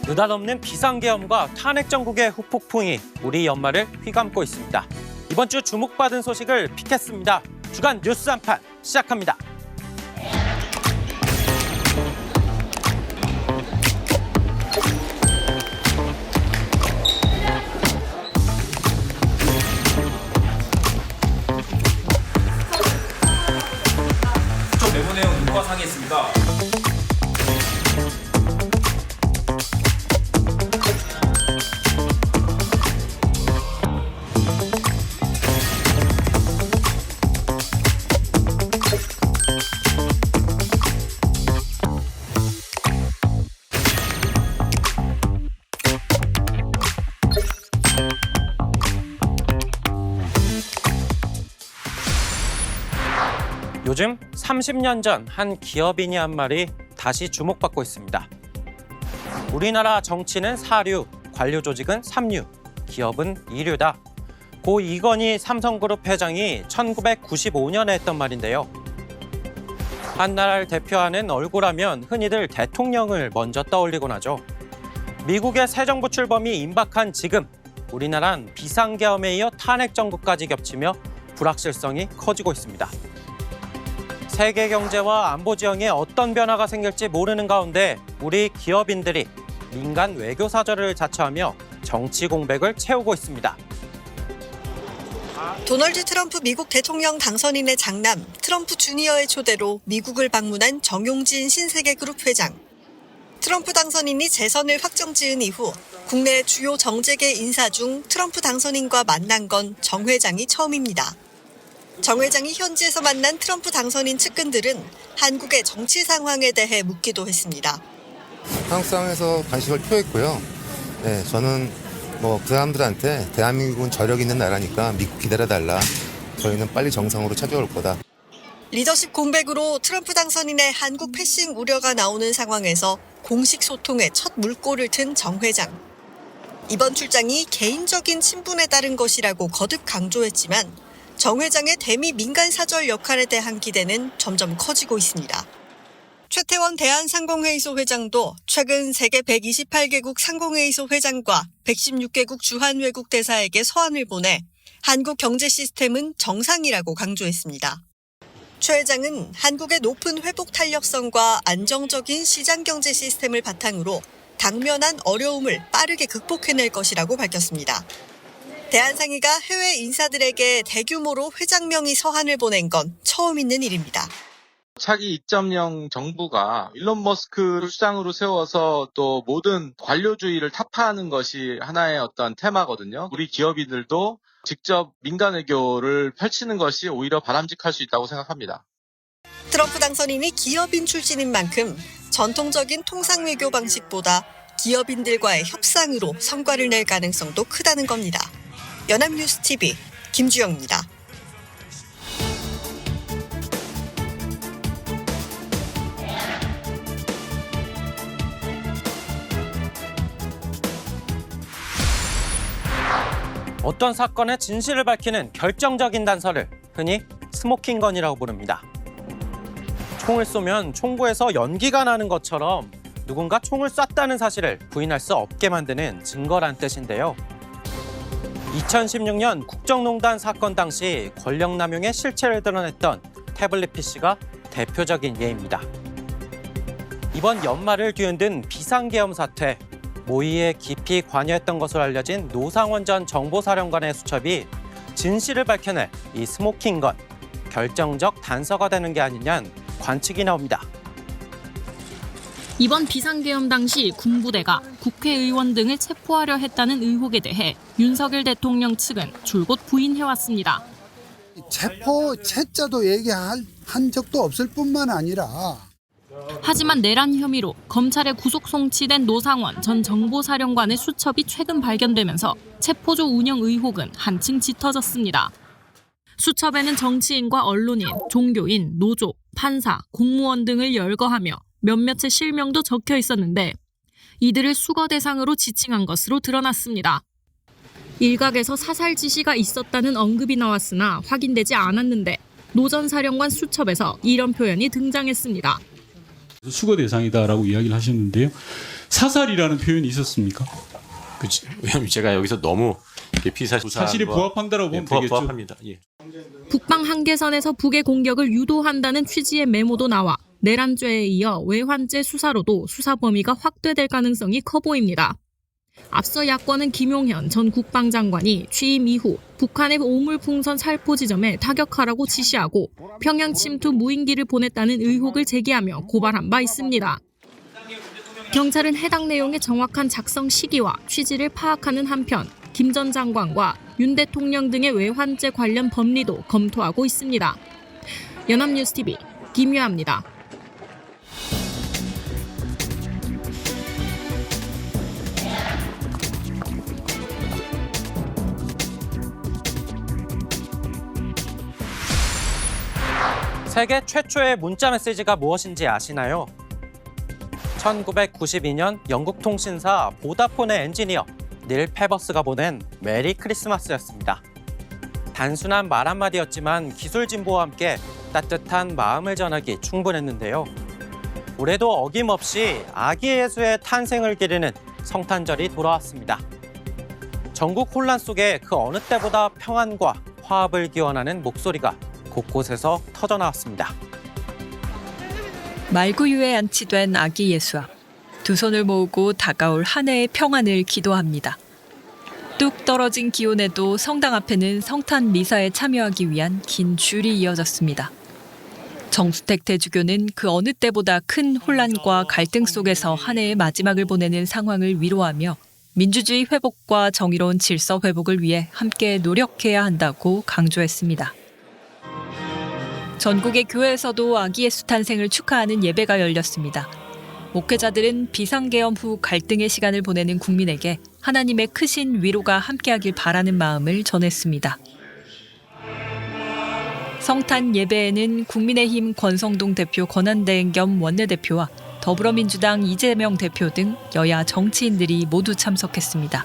느닷없는 비상계엄과 탄핵 정국의 후폭풍이 우리 연말을 휘감고 있습니다. 이번 주 주목받은 소식을 픽했습니다. 주간 뉴스 한판 시작합니다. 내부 내용 누가 상의했습니까? 요즘 30년 전 한 기업인이 한 말이 다시 주목받고 있습니다. 우리나라 정치는 사류, 관료 조직은 삼류, 기업은 이류다. 고 이건희 삼성그룹 회장이 1995년에 했던 말인데요. 한 나라를 대표하는 얼굴하면 흔히들 대통령을 먼저 떠올리곤 하죠. 미국의 새 정부 출범이 임박한 지금, 우리나라는 비상계엄에 이어 탄핵 정국까지 겹치며 불확실성이 커지고 있습니다. 세계 경제와 안보 지형에 어떤 변화가 생길지 모르는 가운데 우리 기업인들이 민간 외교 사절을 자처하며 정치 공백을 채우고 있습니다. 도널드 트럼프 미국 대통령 당선인의 장남 트럼프 주니어의 초대로 미국을 방문한 정용진 신세계그룹 회장. 트럼프 당선인이 재선을 확정지은 이후 국내 주요 정재계 인사 중 트럼프 당선인과 만난 건 정 회장이 처음입니다. 정 회장이 현지에서 만난 트럼프 당선인 측근들은 한국의 정치 상황에 대해 묻기도 했습니다. 한국 상황에서 관심을 표했고요. 네, 저는 그 사람들한테 대한민국은 저력 있는 나라니까 믿고 기다려달라. 저희는 빨리 정상으로 찾아올 거다. 리더십 공백으로 트럼프 당선인의 한국 패싱 우려가 나오는 상황에서 공식 소통에 첫 물꼬를 튼 정 회장. 이번 출장이 개인적인 친분에 따른 것이라고 거듭 강조했지만 정 회장의 대미 민간 사절 역할에 대한 기대는 점점 커지고 있습니다. 최태원 대한상공회의소 회장도 최근 세계 128개국 상공회의소 회장과 116개국 주한외국 대사에게 서한을 보내 한국 경제 시스템은 정상이라고 강조했습니다. 최 회장은 한국의 높은 회복 탄력성과 안정적인 시장 경제 시스템을 바탕으로 당면한 어려움을 빠르게 극복해낼 것이라고 밝혔습니다. 대한상의가 해외 인사들에게 대규모로 회장명의 서한을 보낸 건 처음 있는 일입니다. 차기 2.0 정부가 일론 머스크를 수장으로 세워서 또 모든 관료주의를 타파하는 것이 하나의 어떤 테마거든요. 우리 기업인들도 직접 민간 외교를 펼치는 것이 오히려 바람직할 수 있다고 생각합니다. 트럼프 당선인이 기업인 출신인 만큼 전통적인 통상 외교 방식보다 기업인들과의 협상으로 성과를 낼 가능성도 크다는 겁니다. 연합뉴스TV 김주영입니다. 어떤 사건의 진실을 밝히는 결정적인 단서를 흔히 스모킹건이라고 부릅니다. 총을 쏘면 총구에서 연기가 나는 것처럼 누군가 총을 쐈다는 사실을 부인할 수 없게 만드는 증거란 뜻인데요. 2016년 국정농단 사건 당시 권력남용의 실체를 드러냈던 태블릿 PC가 대표적인 예입니다. 이번 연말을 뒤흔든 비상계엄 사태, 모의에 깊이 관여했던 것으로 알려진 노상원 전 정보사령관의 수첩이 진실을 밝혀낼 이 스모킹건, 결정적 단서가 되는 게 아니냐는 관측이 나옵니다. 이번 비상계엄 당시 군부대가 국회의원 등을 체포하려 했다는 의혹에 대해 윤석열 대통령 측은 줄곧 부인해왔습니다. 체포 채자도 얘기한 적도 없을 뿐만 아니라 하지만 내란 혐의로 검찰에 구속 송치된 노상원 전 정보사령관의 수첩이 최근 발견되면서 체포조 운영 의혹은 한층 짙어졌습니다. 수첩에는 정치인과 언론인, 종교인, 노조, 판사, 공무원 등을 열거하며 몇몇의 실명도 적혀 있었는데 이들을 수거 대상으로 지칭한 것으로 드러났습니다. 일각에서 사살 지시가 있었다는 언급이 나왔으나 확인되지 않았는데 노 전 사령관 수첩에서 이런 표현이 등장했습니다. 수거 대상이다라고 이야기를 하셨는데요. 사살이라는 표현이 있었습니까? 그치. 왜냐하면 제가 여기서 너무 피사 사실에 부합한다라고 보면 되겠죠. 부합합니다. 예. 북방 한계선에서 북의 공격을 유도한다는 취지의 메모도 나와 내란죄에 이어 외환죄 수사로도 수사 범위가 확대될 가능성이 커 보입니다. 앞서 야권은 김용현 전 국방장관이 취임 이후 북한의 오물풍선 살포 지점에 타격하라고 지시하고 평양 침투 무인기를 보냈다는 의혹을 제기하며 고발한 바 있습니다. 경찰은 해당 내용의 정확한 작성 시기와 취지를 파악하는 한편 김 전 장관과 윤 대통령 등의 외환죄 관련 법리도 검토하고 있습니다. 연합뉴스TV 김유아입니다. 세계 최초의 문자 메시지가 무엇인지 아시나요? 1992년 영국 통신사 보다폰의 엔지니어 닐 페버스가 보낸 메리 크리스마스였습니다. 단순한 말 한마디였지만 기술 진보와 함께 따뜻한 마음을 전하기 충분했는데요. 올해도 어김없이 아기 예수의 탄생을 기리는 성탄절이 돌아왔습니다. 전국 혼란 속에 그 어느 때보다 평안과 화합을 기원하는 목소리가 곳곳에서 터져나왔습니다. 말구유에 안치된 아기 예수 앞, 두 손을 모으고 다가올 한 해의 평안을 기도합니다. 뚝 떨어진 기온에도 성당 앞에는 성탄 미사에 참여하기 위한 긴 줄이 이어졌습니다. 정수택 대주교는 그 어느 때보다 큰 혼란과 갈등 속에서 한 해의 마지막을 보내는 상황을 위로하며 민주주의 회복과 정의로운 질서 회복을 위해 함께 노력해야 한다고 강조했습니다. 전국의 교회에서도 아기 예수 탄생을 축하하는 예배가 열렸습니다. 목회자들은 비상계엄 후 갈등의 시간을 보내는 국민에게 하나님의 크신 위로가 함께하길 바라는 마음을 전했습니다. 성탄 예배에는 국민의힘 권성동 대표 권한대행 겸 원내대표와 더불어민주당 이재명 대표 등 여야 정치인들이 모두 참석했습니다.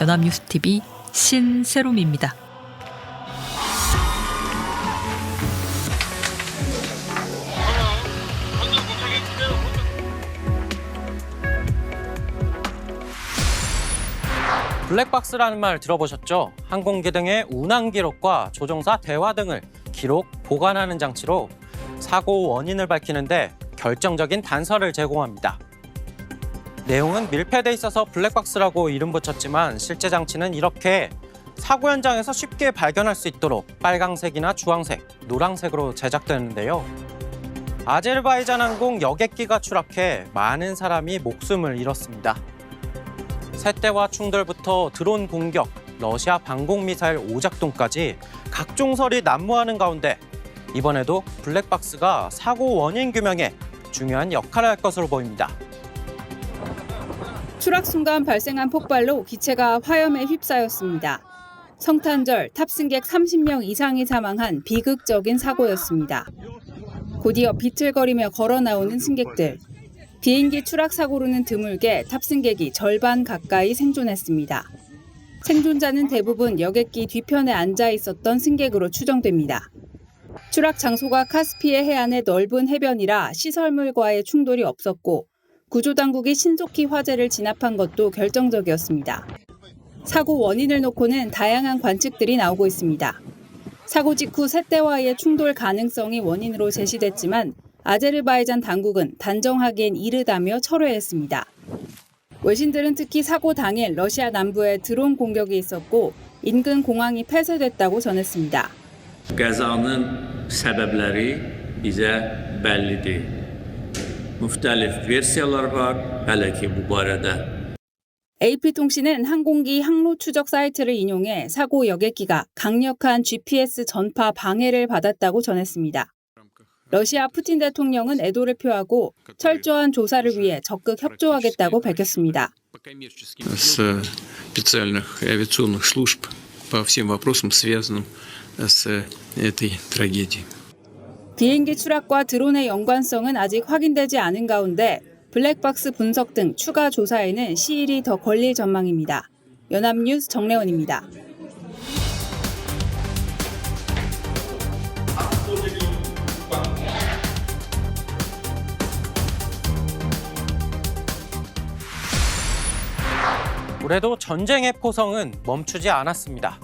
연합뉴스TV 신세롬입니다. 블랙박스라는 말 들어보셨죠? 항공기 등의 운항 기록과 조종사 대화 등을 기록, 보관하는 장치로 사고 원인을 밝히는데 결정적인 단서를 제공합니다. 내용은 밀폐돼 있어서 블랙박스라고 이름 붙였지만 실제 장치는 이렇게 사고 현장에서 쉽게 발견할 수 있도록 빨강색이나 주황색, 노란색으로 제작되는데요. 아제르바이잔 항공 여객기가 추락해 많은 사람이 목숨을 잃었습니다. 세대화 충돌부터 드론 공격, 러시아 방공미사일 오작동까지 각종 설이 난무하는 가운데 이번에도 블랙박스가 사고 원인 규명에 중요한 역할을 할 것으로 보입니다. 추락 순간 발생한 폭발로 기체가 화염에 휩싸였습니다. 성탄절 탑승객 30명 이상이 사망한 비극적인 사고였습니다. 곧이어 비틀거리며 걸어 나오는 승객들. 비행기 추락 사고로는 드물게 탑승객이 절반 가까이 생존했습니다. 생존자는 대부분 여객기 뒤편에 앉아 있었던 승객으로 추정됩니다. 추락 장소가 카스피해 해안의 넓은 해변이라 시설물과의 충돌이 없었고 구조당국이 신속히 화재를 진압한 것도 결정적이었습니다. 사고 원인을 놓고는 다양한 관측들이 나오고 있습니다. 사고 직후 셋대와의 충돌 가능성이 원인으로 제시됐지만 아제르바이잔 당국은 단정하기엔 이르다며 철회했습니다. 외신들은 특히 사고 당일 러시아 남부에 드론 공격이 있었고 인근 공항이 폐쇄됐다고 전했습니다. Qəzanın səbəbləri bizə bəllidir. Müxtəlif versiyalar var, hələ ki bu barədə. AP통신은 항공기 항로 추적 사이트를 인용해 사고 여객기가 강력한 GPS 전파 방해를 받았다고 전했습니다. 러시아 푸틴 대통령은 애도를 표하고 철저한 조사를 위해 적극 협조하겠다고 밝혔습니다. Специальных авиационных служб по всем вопросам, связанным с этой трагедией. 비행기 추락과 드론의 연관성은 아직 확인되지 않은 가운데 블랙박스 분석 등 추가 조사에는 시일이 더 걸릴 전망입니다. 연합뉴스 정래원입니다. 올해도 전쟁의 포성은 멈추지 않았습니다.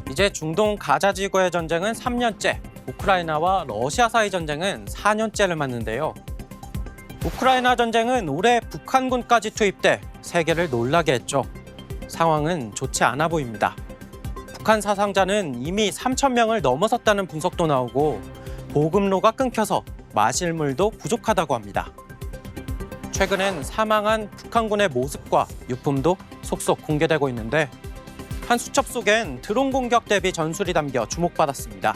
이제 중동 가자 지구의 전쟁은 3년째, 우크라이나와 러시아 사이 전쟁은 4년째를 맞는데요. 우크라이나 전쟁은 올해 북한군까지 투입돼 세계를 놀라게 했죠. 상황은 좋지 않아 보입니다. 북한 사상자는 이미 3,000명을 넘어섰다는 분석도 나오고 보급로가 끊겨서 마실 물도 부족하다고 합니다. 최근엔 사망한 북한군의 모습과 유품도 속속 공개되고 있는데 한 수첩 속엔 드론 공격 대비 전술이 담겨 주목받았습니다.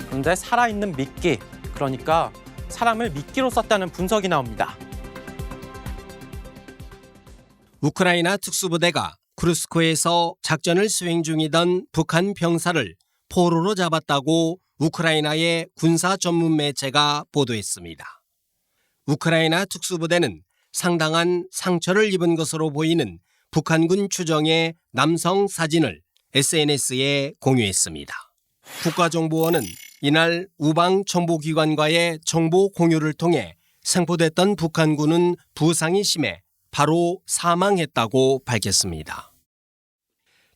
그런데 살아있는 미끼, 그러니까 사람을 미끼로 썼다는 분석이 나옵니다. 우크라이나 특수부대가 쿠르스크에서 작전을 수행 중이던 북한 병사를 포로로 잡았다고 우크라이나의 군사 전문 매체가 보도했습니다. 우크라이나 특수부대는 상당한 상처를 입은 것으로 보이는 북한군 추정의 남성 사진을 SNS에 공유했습니다. 국가정보원은 이날 우방 정보기관과의 정보 공유를 통해 생포됐던 북한군은 부상이 심해 바로 사망했다고 밝혔습니다.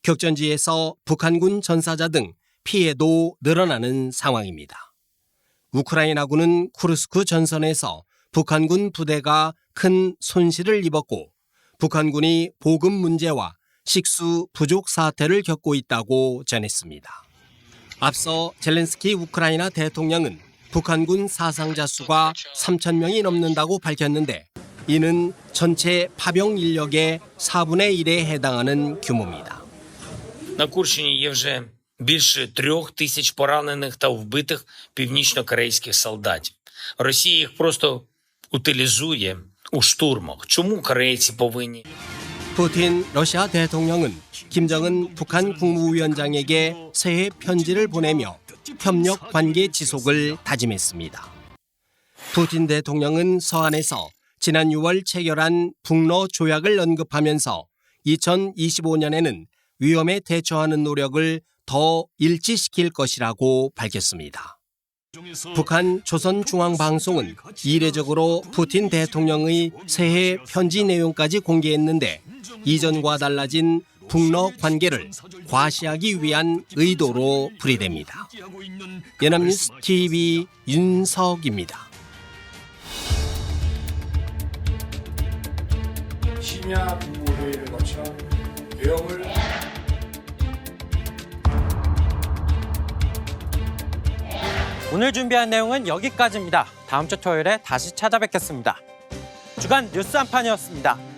격전지에서 북한군 전사자 등 피해도 늘어나는 상황입니다. 우크라이나군은 쿠르스크 전선에서 북한군 부대가 큰 손실을 입었고 북한군이 보급 문제와 식수 부족 사태를 겪고 있다고 전했습니다. 앞서 젤렌스키 우크라이나 대통령은 북한군 사상자 수가 3,000명이 넘는다고 밝혔는데 이는 전체 파병 인력의 4분의 1에 해당하는 규모입니다. На Курщині є вже більше 3,000 поранених та вбитих північно-корейських солдатів. Росія їх просто утилізує у штурмах. Чому корейці повинні? 푸틴 러시아 대통령은 김정은 북한 국무위원장에게 새해 편지를 보내며 협력 관계 지속을 다짐했습니다. 푸틴 대통령은 서한에서 지난 6월 체결한 북러 조약을 언급하면서 2025년에는 위험에 대처하는 노력을 더 일치시킬 것이라고 밝혔습니다. 북한 조선중앙방송은 이례적으로 푸틴 대통령의 새해 편지 내용까지 공개했는데 이전과 달라진 북러 관계를 과시하기 위한 의도로 풀이됩니다. 연합뉴스 TV 윤석입니다. 심야 국무회의를 거쳐 내용을 오늘 준비한 내용은 여기까지입니다. 다음 주 토요일에 다시 찾아뵙겠습니다. 주간 뉴스 한판이었습니다.